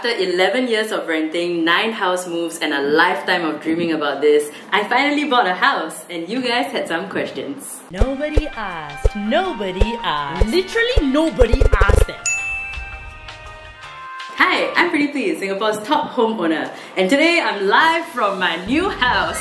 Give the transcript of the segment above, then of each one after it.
After 11 years of renting, 9 house moves, and a lifetime of dreaming about this, I finally bought a house, and you guys had some questions. Nobody asked. Nobody asked. Literally nobody asked it. Hi, I'm Preetipls, Singapore's top homeowner, and today I'm live from my new house.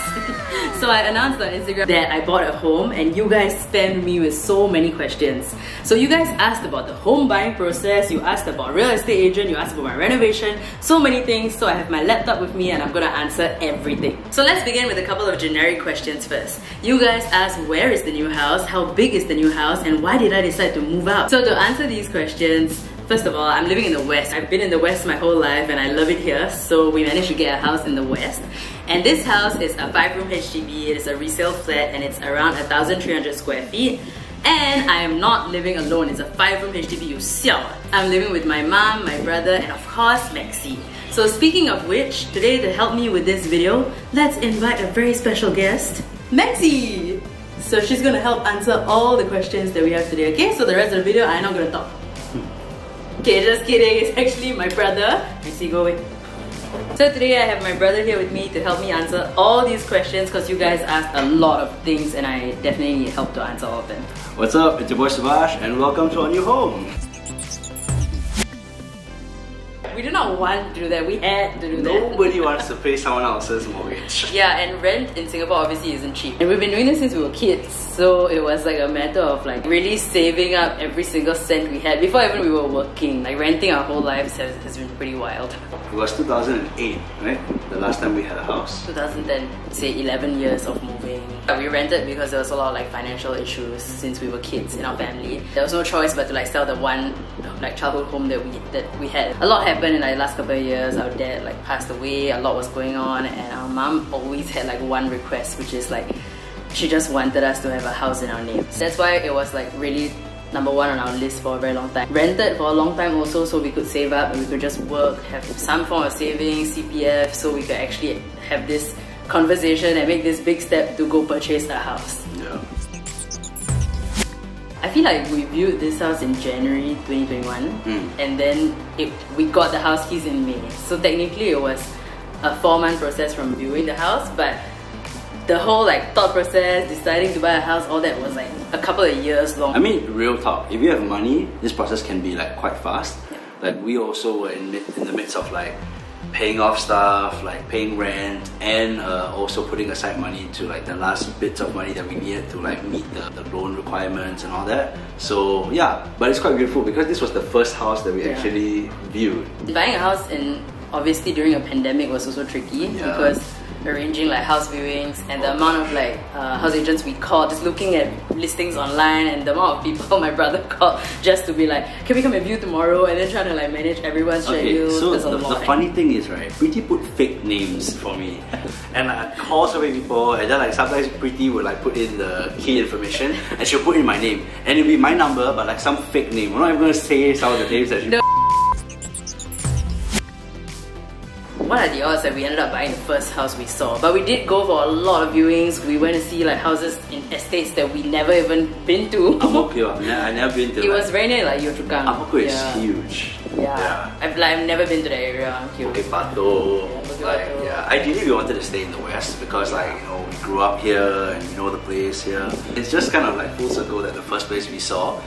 So I announced on Instagram that I bought a home, and you guys spammed me with so many questions. So you guys asked about the home buying process, you asked about real estate agent, you asked about my renovation, so many things. So I have my laptop with me and I'm gonna answer everything. So let's begin with a couple of generic questions first. You guys asked where is the new house, how big is the new house, and why did I decide to move out? So to answer these questions, first of all, I'm living in the West. I've been in the West my whole life and I love it here, so we managed to get a house in the West. And this house is a 5-room HDB, it is a resale flat, and it's around 1,300 square feet. And I am not living alone, it's a 5-room HDB, you siao. I'm living with my mom, my brother, and of course, Maxi. So speaking of which, today to help me with this video, let's invite a very special guest, Maxi! So she's gonna help answer all the questions that we have today, okay? So the rest of the video, I'm not gonna talk. Okay, just kidding, it's actually my brother. Maxi, go away. So today I have my brother here with me to help me answer all these questions because you guys asked a lot of things and I definitely need help to answer all of them. What's up? It's your boy Subhas and welcome to our new home. We do not want to do that, we had to do that. Nobody wants to pay someone else's mortgage. Yeah, and rent in Singapore obviously isn't cheap. And we've been doing this since we were kids, so it was like a matter of like really saving up every single cent we had before even we were working. Like renting our whole lives has been pretty wild. It was 2008, right? The last time we had a house. 2010, say 11 years of moving. We rented because there was a lot of like financial issues since we were kids in our family. There was no choice but to like sell the one like childhood home that we had. A lot happened in the last couple of years. Our dad like passed away, a lot was going on, and our mom always had like one request, which is like she just wanted us to have a house in our name. That's why it was like really number one on our list for a very long time. Rented for a long time also, so we could save up and we could just work, have some form of savings, CPF, so we could actually have this conversation and make this big step to go purchase a house. Yeah. I feel like we viewed this house in January 2021 and then we got the house keys in May. So technically it was a 4-month process from viewing the house, but the whole like thought process, deciding to buy a house, all that was like a couple of years long. I mean, real talk, if you have money, this process can be like quite fast. Yeah. Like we also were in the midst of like paying off stuff, like paying rent, and also putting aside money to like the last bits of money that we needed to like meet the loan requirements and all that. So yeah, but it's quite beautiful because this was the first house that we actually viewed. Buying a house in obviously during a pandemic was also tricky because arranging like house viewings and the amount of like house agents we called, just looking at listings online, and the amount of people my brother called just to be like, can we come and view tomorrow, and then trying to like manage everyone's schedule. So the funny thing is, right, Preeti put fake names for me and I call so many people, and then like sometimes Preeti would like put in the key information and she'll put in my name and it'll be my number but like some fake name. I'm not even going to say some of the names that she What are the odds that we ended up buying the first house we saw? But we did go for a lot of viewings. We went to see like houses in estates that we never even been to. I never been to. It was very near like Yio Chu Kang. is huge. Yeah. I've never been to that area. Bukit Batok. Ideally we wanted to stay in the West because like, you know, we grew up here and we know the place here. It's just kind of like full circle that the first place we saw,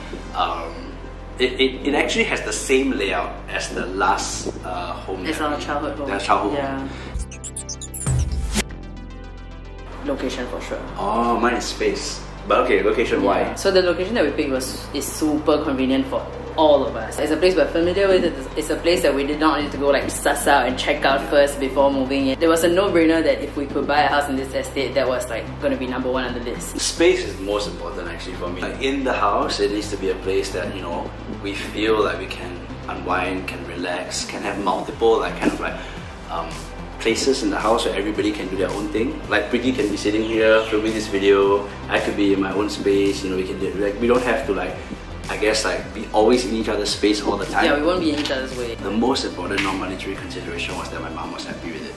it actually has the same layout as the last home. It's our childhood home. The childhood home. Location for sure. Oh, mine is space. But okay, location why? So the location that we picked is super convenient for all of us. It's a place we're familiar with. It's a place that we did not need to go like suss out and check out first before moving in. There was a no-brainer that if we could buy a house in this estate, that was like going to be number one on the list. Space is most important actually for me. Like in the house, it needs to be a place that, you know, we feel like we can unwind, can relax, can have multiple like kind of like places in the house where everybody can do their own thing. Like Preeti can be sitting here filming this video, I could be in my own space, you know, we can do like, we don't have to like, I guess like be always in each other's space all the time. Yeah, we won't be in each other's way. The most important non-monetary consideration was that my mom was happy with it.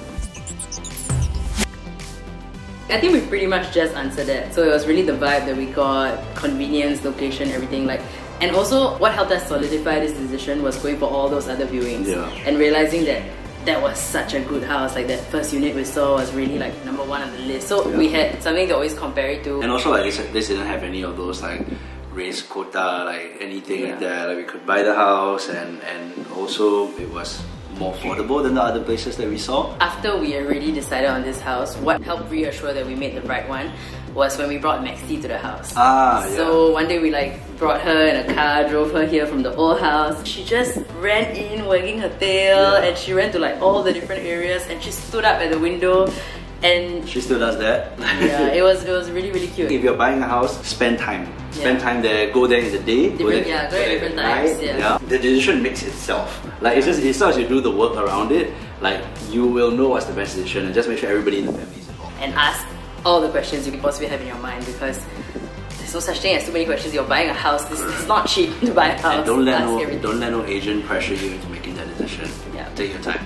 I think we pretty much just answered that. So it was really the vibe that we got, convenience, location, everything. Like And also, what helped us solidify this decision was going for all those other viewings and realizing that that was such a good house. Like that first unit we saw was really like number one on the list. So we had something to always compare it to. And also like this didn't have any of those like raise quota, like anything like that. Like we could buy the house, and also it was more affordable than the other places that we saw. After we already decided on this house, what helped reassure that we made the right one was when we brought Maxi to the house. So one day we like brought her in a car, drove her here from the old house. She just ran in wagging her tail and she ran to like all the different areas and she stood up at the window and she still does that. It was really cute. If you're buying a house, spend time. Spend time there, go there in the day, go at different times. The decision makes itself. Like it's not as you do the work around it, like you will know what's the best decision, and just make sure everybody in the family is involved. And ask all the questions you can possibly have in your mind, because there's no such thing as too many questions. You're buying a house. It's not cheap to buy a house. And don't let no agent pressure you into making that decision. Take your time.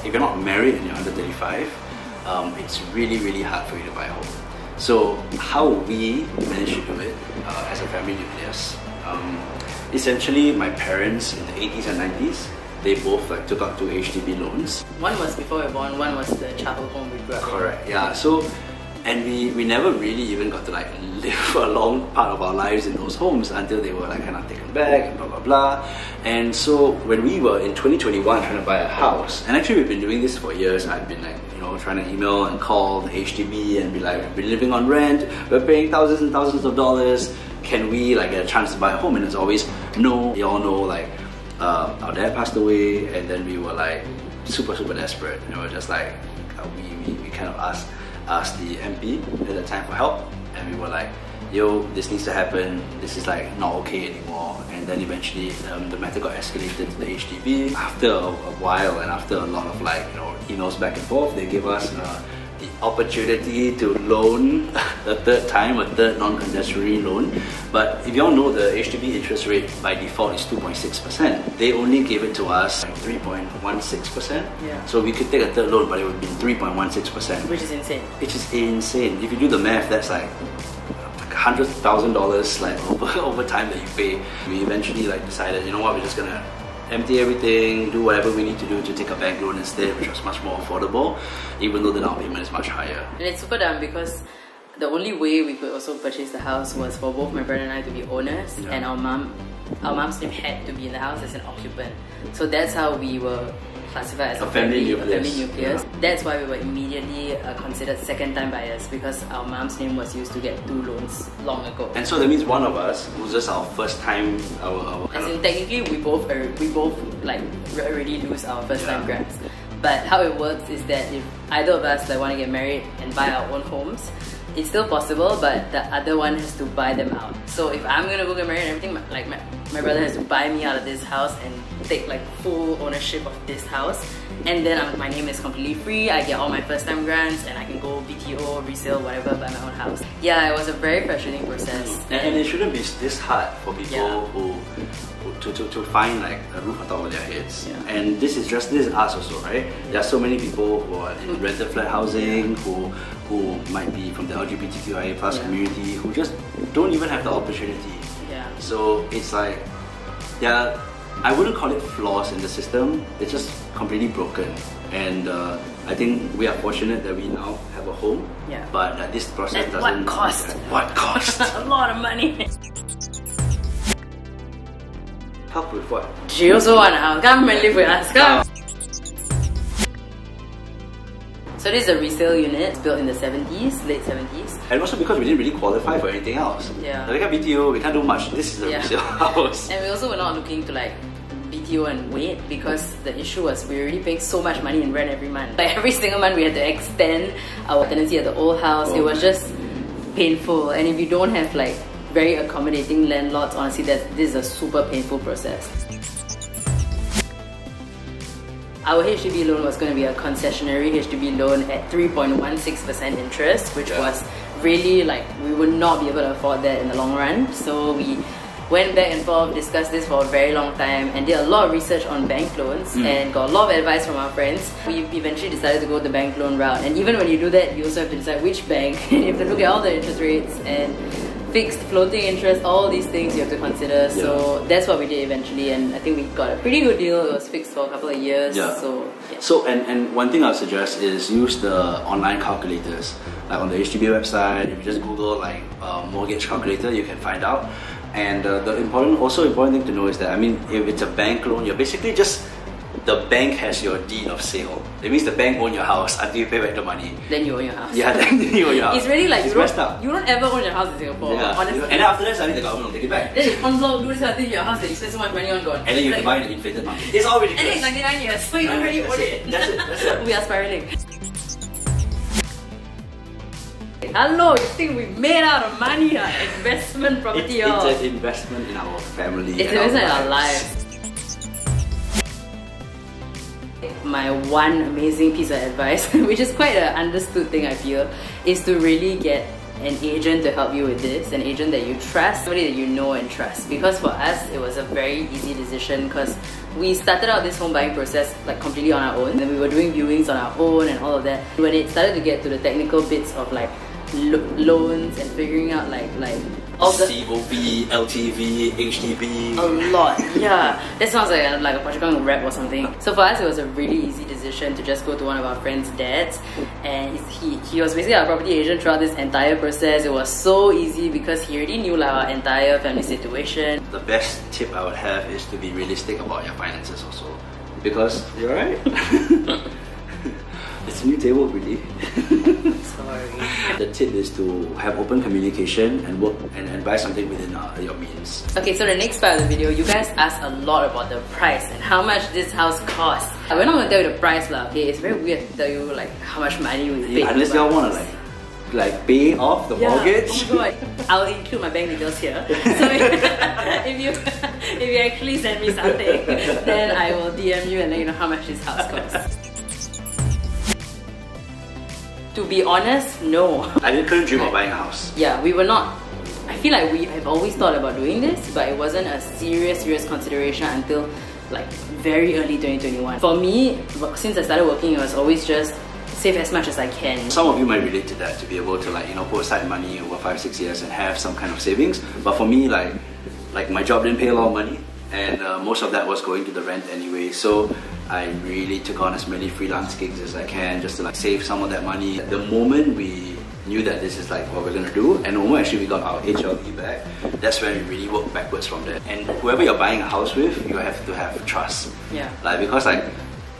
If you're not married and you're under 35, it's really hard for you to buy a home. So how we managed to do it as a family nucleus, essentially my parents in the 80s and 90s, they both like took out 2 HDB loans. One was before we were born, one was the childhood home we grew up in. Correct, yeah. So, and we never really even got to like live a long part of our lives in those homes until they were like kind of taken back and blah blah blah. And so when we were in 2021 trying to buy a house, and actually we've been doing this for years, I've been like, you know, trying to email and call the HDB and be like, we've been living on rent, we're paying thousands and thousands of dollars, can we like get a chance to buy a home? And it's always no. You all know like our dad passed away, and then we were like super desperate. You know, just like we kind of asked the MP at the time for help, and we were like, yo, this needs to happen, this is like not okay anymore. And then eventually the matter got escalated to the HDB. After a while and after a lot of like, you know, emails back and forth, they gave us the opportunity to loan a third non-concessionary loan. But if you all know, the HDB interest rate by default is 2.6%. They only gave it to us like 3.16%. So we could take a third loan, but it would be 3.16%. Which is insane. Which is insane. If you do the math, that's like $100,000 like over time that you pay. We eventually like decided, you know what, we're just gonna empty everything, do whatever we need to do to take a bank loan instead, which was much more affordable, even though the down payment is much higher. And it's super dumb because the only way we could also purchase the house was for both my brother and I to be owners, and our mom's name had to be in the house as an occupant. So that's how we were classified as a family nucleus. That's why we were immediately considered second-time buyers, because our mom's name was used to get 2 loans long ago. And so that means one of us loses our first time, as in technically we both like already lose our first time grants. But how it works is that if either of us like want to get married and buy our own homes, it's still possible, but the other one has to buy them out. So if I'm gonna go get married and everything, like my brother has to buy me out of this house and take like full ownership of this house, and then my name is completely free. I get all my first time grants and I can go BTO, resale, whatever, buy my own house. Yeah, it was a very frustrating process. And it shouldn't be this hard for people who to find like a roof on top of their heads. And this is us also, right? There are so many people who are in rented flat housing, who might be from the LGBTQIA+ community, who just don't even have the opportunity. So it's like, I wouldn't call it flaws in the system, it's just completely broken. And I think we are fortunate that we now have a home, but this process doesn't... What cost? A lot of money. Help with what? She also want a house. Come and live with us. Come. So this is a resale unit. It's built in the 70s, late 70s. And also because we didn't really qualify for anything else. We got BTO, we can't do much. This is a resale house. And we also were not looking to like BTO and wait, because the issue was we were already paying so much money in rent every month. Like every single month we had to extend our tenancy at the old house. It was just painful. And if you don't have like very accommodating landlords, honestly, this is a super painful process. Our HDB loan was going to be a concessionary HDB loan at 3.16% interest, which was really like, we would not be able to afford that in the long run. So we went back and forth, discussed this for a very long time, and did a lot of research on bank loans and got a lot of advice from our friends. We eventually decided to go the bank loan route, and even when you do that, you also have to decide which bank. You have to look at all the interest rates, and fixed, floating interest, all these things you have to consider. So that's what we did eventually, and I think we got a pretty good deal. It was fixed for a couple of years. So and one thing I would suggest is use the online calculators, like on the HDB website. If you just Google like mortgage calculator, you can find out. And the important thing to know is that, I mean, if it's a bank loan, you're basically just, the bank has your deed of sale. It means the bank owns your house until you pay back the money. Then you own your house. Yeah, then you own your house. It's really like it's messed up. You don't ever own your house in Singapore, honestly. And then after that, suddenly the government will take it back. Then you unblock, do this other thing to your house that you spend so much money on gone. And then you can buy an inflated market. It's all ridiculous. And then it's 99 years, so you don't really own it. That's it. We are spiraling. Hello, you think we made out of money? Investment property. It's an investment in our family. It's an investment in our lives. My one amazing piece of advice, which is quite an understood thing I feel, is to really get an agent to help you with this, an agent that you trust, somebody that you know and trust. Because for us, it was a very easy decision because we started out this home buying process like completely on our own. Then we were doing viewings on our own and all of that. When it started to get to the technical bits of like loans and figuring out like all the COV, LTV, HDB. A lot, yeah. That sounds like a Pachakang rap or something. So for us, it was a really easy decision to just go to one of our friends' dads, and he was basically our property agent throughout this entire process. It was so easy because he already knew like our entire family situation. The best tip I would have is to be realistic about your finances also, because you're right. It's a new table, really. Sorry. The tip is to have open communication and work and buy something within your means. Okay, so the next part of the video, you guys asked a lot about the price and how much this house costs. We're not going to tell you the price lah, okay? It's very weird to tell you like how much money we paid. Unless y'all want to like pay off the mortgage. Oh my god. I'll include my bank details here. So if you actually send me something, then I will DM you and let you know how much this house costs. To be honest, no. I couldn't dream of buying a house. Yeah, we were not. I feel like we have always thought about doing this, but it wasn't a serious consideration until like very early 2021. For me, since I started working, it was always just save as much as I can. Some of you might relate to that, to be able to put aside money over 5-6 years and have some kind of savings. But for me, like my job didn't pay a lot of money, and most of that was going to the rent anyway. So I really took on as many freelance gigs as I can just to save some of that money. The moment we knew that this is what we're gonna do, and the moment actually we got our HLE back, that's when we really worked backwards from there. And whoever you're buying a house with, you have to have trust. Yeah. Because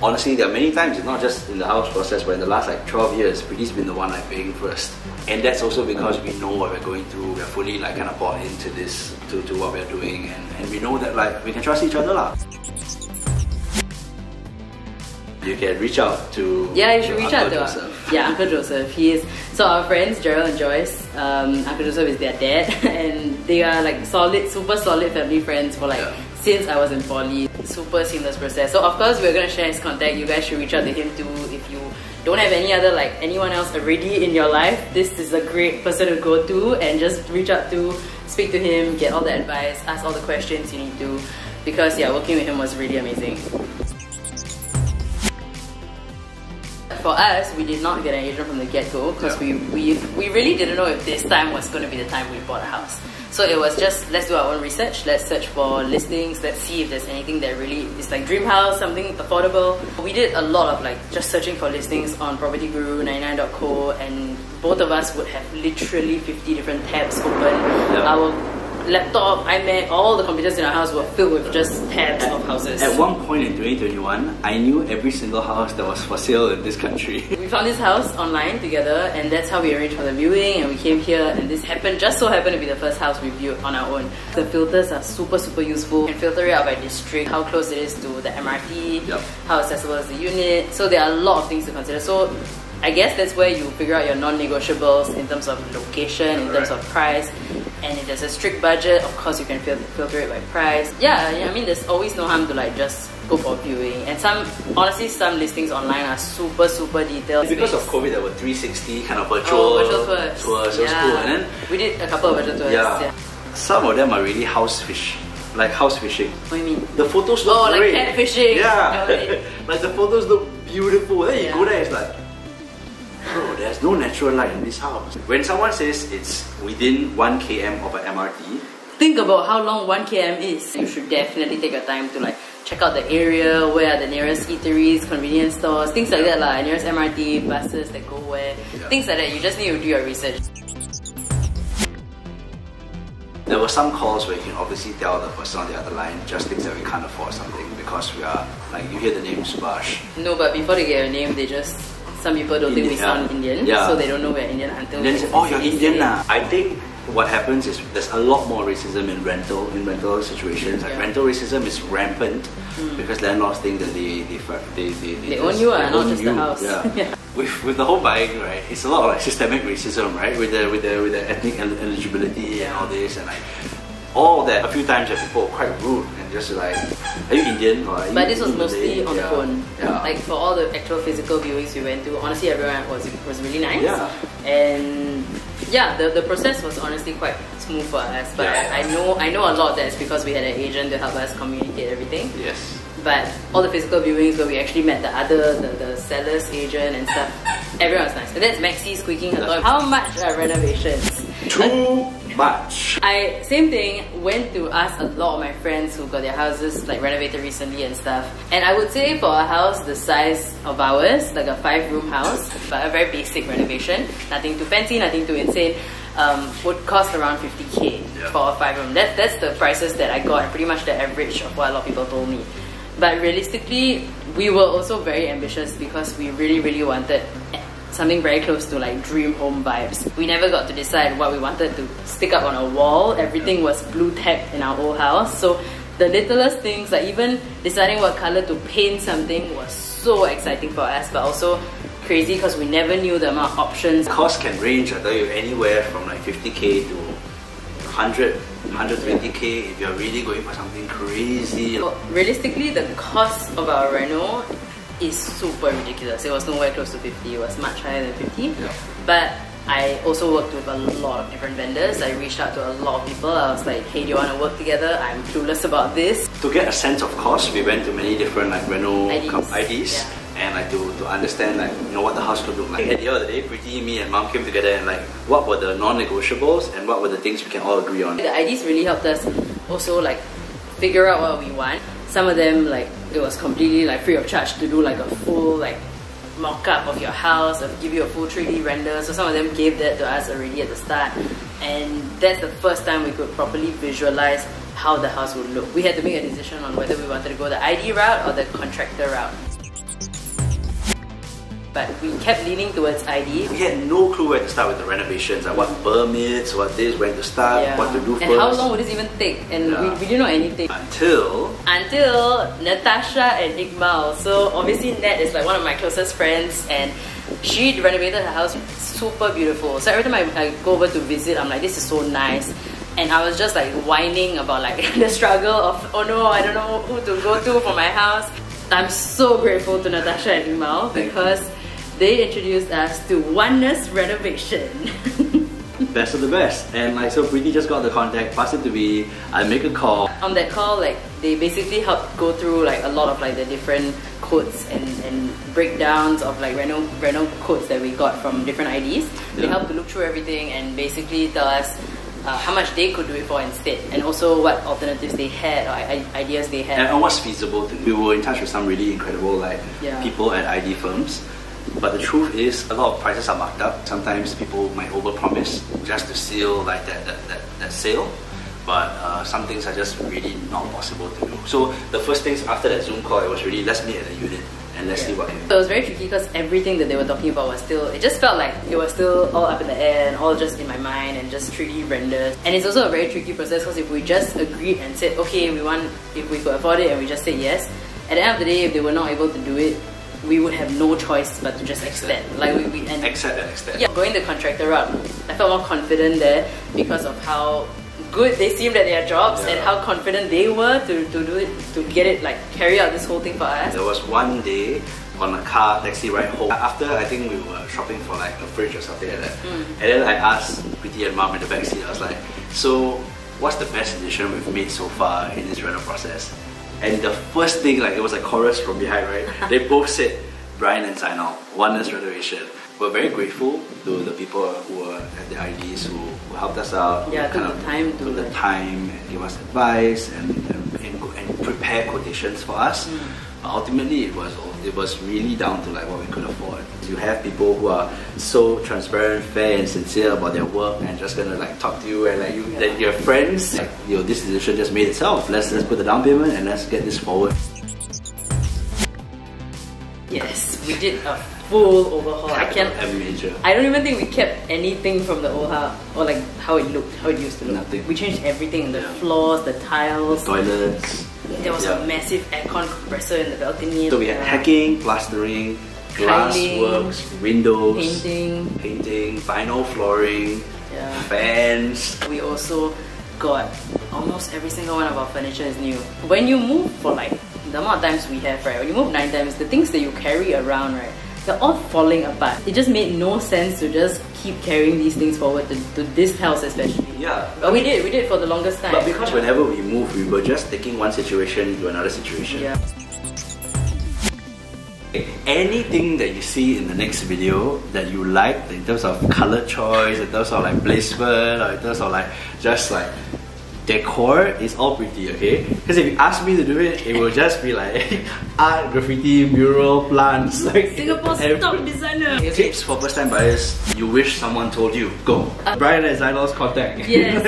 honestly, there are many times, it's not just in the house process, but in the last 12 years, Preeti's been the one paying first. And that's also because we know what we're going through. We're fully kind of bought into this, to what we're doing, and we know that we can trust each other lah. You can reach out to you should reach out to Joseph. Uncle Joseph. He is our friends Gerald and Joyce. Uncle Joseph is their dad, and they are super solid family friends for since I was in poly. Super seamless process. So of course we're gonna share his contact. You guys should reach out to him too. If you don't have any other anyone else already in your life, this is a great person to go to and just reach out to, speak to him, get all the advice, ask all the questions you need to, because working with him was really amazing. For us, we did not get an agent from the get-go because we really didn't know if this time was going to be the time we bought a house. So it was just, let's do our own research, let's search for listings, let's see if there's anything that really is dream house, something affordable. We did a lot of just searching for listings on Property Guru, 99.co, and both of us would have literally 50 different tabs open. Our laptop, iMac, all the computers in our house were filled with just tabs of houses. At one point in 2021, I knew every single house that was for sale in this country. We found this house online together, and that's how we arranged for the viewing, and we came here, and this just so happened to be the first house we viewed on our own. The filters are super useful. You can filter it out by district, how close it is to the MRT, how accessible is the unit. So there are a lot of things to consider. So I guess that's where you figure out your non-negotiables in terms of location, in terms of price. And if there's a strict budget, of course you can filter it by price. I mean, there's always no harm to just go for viewing. And honestly, some listings online are super detailed. Because of COVID, there were 360 kind of virtual tours. It was cool. And then we did a couple of virtual tours. Some of them are really house fishing. What do you mean? The photos look great. Cat fishing. Yeah. The photos look beautiful. Then you go there, it's bro, there's no natural light in this house. When someone says it's within 1 km of an MRT, think about how long 1 km is. You should definitely take your time to like check out the area, where are the nearest eateries, convenience stores, things like that lah, nearest MRT, buses that go where, things like that. You just need to do your research. there were some calls where you can obviously tell the person on the other line just thinks that we can't afford something because we are, like, you hear the name Subhas. No, but before they get a name, they just, some people don't think we sound Indian, so they don't know we're Indian until then they say, oh, you're Indian now. I think what happens is there's a lot more racism in rental situations. Like rental racism is rampant because landlords think that they own you, not just the house. Yeah. With the whole buying, right, it's a lot of like systemic racism, right? With the ethnic eligibility and all this, and like all that. A few times that people were quite rude and just like, are you Indian? Or are you, but this was mostly on the phone. Like for all the actual physical viewings we went to, honestly everyone was really nice. And yeah, the process was honestly quite smooth for us. But I know a lot of that's because we had an agent to help us communicate everything. Yes. But all the physical viewings where we actually met the seller's agent and stuff, everyone was nice. And that's Maxi squeaking her toy. How much are renovations? Too much. I, same thing, went to ask a lot of my friends who got their houses like renovated recently and stuff. And I would say for a house the size of ours, like a 5-room house, but a very basic renovation, nothing too fancy, nothing too insane, would cost around 50k for a 5-room. That's the prices that I got, pretty much the average of what a lot of people told me. But realistically, we were also very ambitious because we really wanted something very close to like dream home vibes. We never got to decide what we wanted to stick up on a wall. Everything was blue tacked in our old house. So the littlest things, like even deciding what color to paint something, was so exciting for us, but also crazy because we never knew the amount of options. Cost can range, I tell you, anywhere from like 50k to 100, 120k if you're really going for something crazy. Well, realistically, the cost of our reno is super ridiculous. It was nowhere close to 50, it was much higher than 50. But I also worked with a lot of different vendors. I reached out to a lot of people. I was like, hey, do you want to work together? I'm clueless about this. To get a sense of cost, we went to many different like reno IDs. And like to understand like what the house could look like. At the end of the day, Preeti, me and Mom came together and like what were the non-negotiables and what were the things we can all agree on. The IDs really helped us also like figure out what we want. Some of them, like, it was completely like free of charge to do like a full like mock-up of your house, or give you a full 3D render. So some of them gave that to us already at the start, and that's the first time we could properly visualize how the house would look. We had to make a decision on whether we wanted to go the ID route or the contractor route. But we kept leaning towards ID. We had no clue where to start with the renovations, like what permits, what this, when to start, what to do first. And how long would this even take? And we didn't know anything. Until Natasha and Iqbal. So obviously Nat is like one of my closest friends, and she renovated her house super beautiful. So every time I go over to visit, I'm like, this is so nice. And I was just like whining about like the struggle of, oh no, I don't know who to go to for my house. I'm so grateful to Natasha and Iqbal because they introduced us to Oneness Renovation. Best of the best. And like, so Preeti just got the contact, passed it to me, I make a call. On that call, like, they basically helped go through like a lot of like the different quotes and breakdowns of like reno quotes that we got from different IDs. They helped to look through everything and basically tell us how much they could do it for instead, and also what alternatives they had or ideas they had. And what's feasible to do. We were in touch with some really incredible like people at ID firms. But the truth is, a lot of prices are marked up. Sometimes people might overpromise just to seal like that sale. But some things are just really not possible to do. So the first things after that Zoom call, it was really, let's meet at the unit and let's see what can do. So it was very tricky because everything that they were talking about was still, it just felt like it was still all up in the air and all just in my mind and just 3D rendered. And it's also a very tricky process because if we just agreed and said, okay, we want, if we could afford it, and we just said yes, at the end of the day, if they were not able to do it, we would have no choice but to just extend. Like accept and extend. Yeah, going the contractor route, I felt more confident there because of how good they seemed at their jobs and how confident they were to do it, to get it, like carry out this whole thing for us. There was one day on a car taxi ride home, after I think we were shopping for like a fridge or something like that, and then I asked Preeti and Mom in the backseat, I was like, so what's the best decision we've made so far in this rental process? And the first thing, like, it was a chorus from behind, right? They both said, Brian and Zainal, Oneness Renovation. we're very grateful to the people who were at the IDs who helped us out. Yeah, took the time and give us advice and prepare quotations for us. But ultimately, it was really down to like what we could afford. You have people who are so transparent, fair, and sincere about their work, and just gonna like talk to you and like that your friends. Like, this decision just made itself. Let's put the down payment and let's get this forward. Yes, we did a full overhaul. I don't even think we kept anything from the old house or like how it looked, how it used to look. Nothing. We changed everything: the floors, the tiles, the toilets. There was a massive aircon compressor in the balcony. So we had hacking, plastering, glass works, windows, painting, vinyl flooring, fans. We also got almost every single one of our furniture is new. When you move for like the amount of times we have, right? When you move 9 times, the things that you carry around, right? They're all falling apart. It just made no sense to just keep carrying these things forward to this house especially. Yeah. But we did for the longest time. But because whenever we moved, we were just taking one situation to another situation. Yeah. Anything that you see in the next video that you like, in terms of color choice, in terms of like placement, or in terms of like just like decor, is all pretty, okay? Because if you ask me to do it, it will just be like art, graffiti, mural, plants, like Singapore's top designer. Tips for first time buyers: you wish someone told you, go. Brian and Zainal's contact. Yes.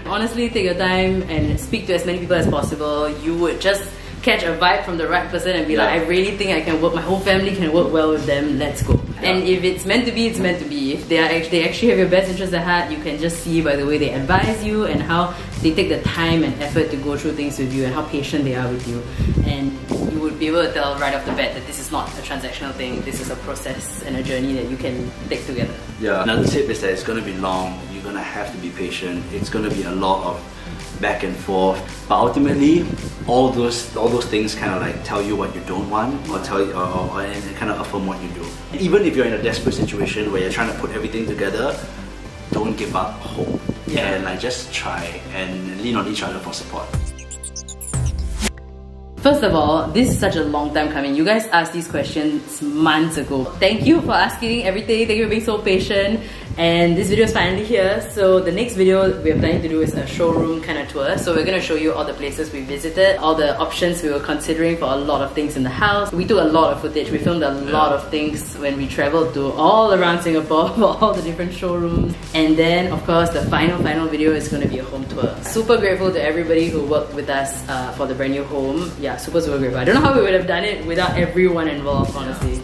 Honestly, take your time and speak to as many people as possible. You would just catch a vibe from the right person and be like, I really think I can work, my whole family can work well with them, let's go. And if it's meant to be, it's meant to be. If they actually have your best interest at heart, you can just see by the way they advise you and how they take the time and effort to go through things with you and how patient they are with you. And you would be able to tell right off the bat that this is not a transactional thing, this is a process and a journey that you can take together. Yeah. Another tip is that it's going to be long, you're going to have to be patient, it's going to be a lot of back and forth, but ultimately all those things kind of like tell you what you don't want, or tell you and kind of affirm what you do. Even if you're in a desperate situation where you're trying to put everything together, don't give up hope and like just try and lean on each other for support. First of all, this is such a long time coming. You guys asked these questions months ago. Thank you for asking everything. Thank you for being so patient. And this video is finally here. So the next video we're planning to do is a showroom kind of tour. So we're going to show you all the places we visited, all the options we were considering for a lot of things in the house. We took a lot of footage. We filmed a lot of things when we traveled to all around Singapore for all the different showrooms. And then, of course, the final video is going to be a home tour. Super grateful to everybody who worked with us for the brand new home. Yeah, super grateful. I don't know how we would have done it without everyone involved, honestly.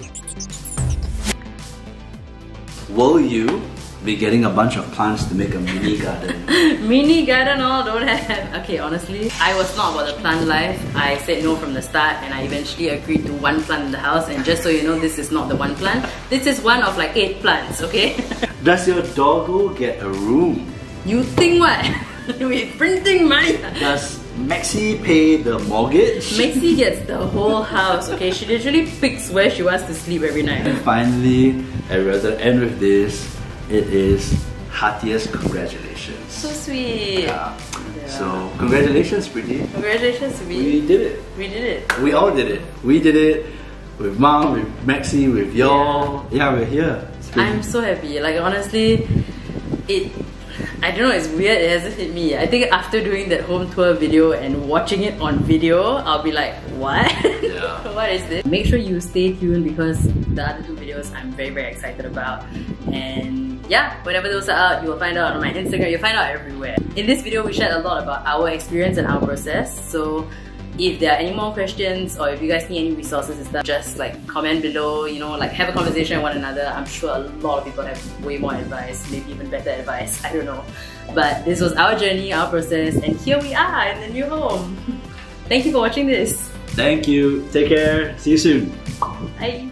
Will you be getting a bunch of plants to make a mini garden? Mini garden, don't have. Okay, honestly, I was not about the plant life. I said no from the start and I eventually agreed to 1 plant in the house. And just so you know, this is not the 1 plant. This is one of like 8 plants, okay? Does your doggo get a room? You think what? We're printing money. Does Maxi pay the mortgage? Maxi gets the whole house, okay? She literally picks where she wants to sleep every night. And finally, I'd rather end with this. It is heartiest congratulations. So sweet. Yeah. So, congratulations, Preeti. Congratulations, we did it. We did it. We all did it. We did it with Mom, with Maxi, with y'all. Yeah, we're here. I'm so happy. Like, honestly, I don't know, it's weird, it hasn't hit me. I think after doing that home tour video and watching it on video, I'll be like, what? Yeah. What is this? Make sure you stay tuned because the other 2 videos I'm very excited about. And yeah, whenever those are out, you will find out on my Instagram, you'll find out everywhere. In this video, we shared a lot about our experience and our process. So if there are any more questions or if you guys need any resources and stuff, just like comment below, you know, like have a conversation with one another. I'm sure a lot of people have way more advice, maybe even better advice, I don't know. But this was our journey, our process, and here we are in the new home. Thank you for watching this. Thank you. Take care. See you soon. Bye.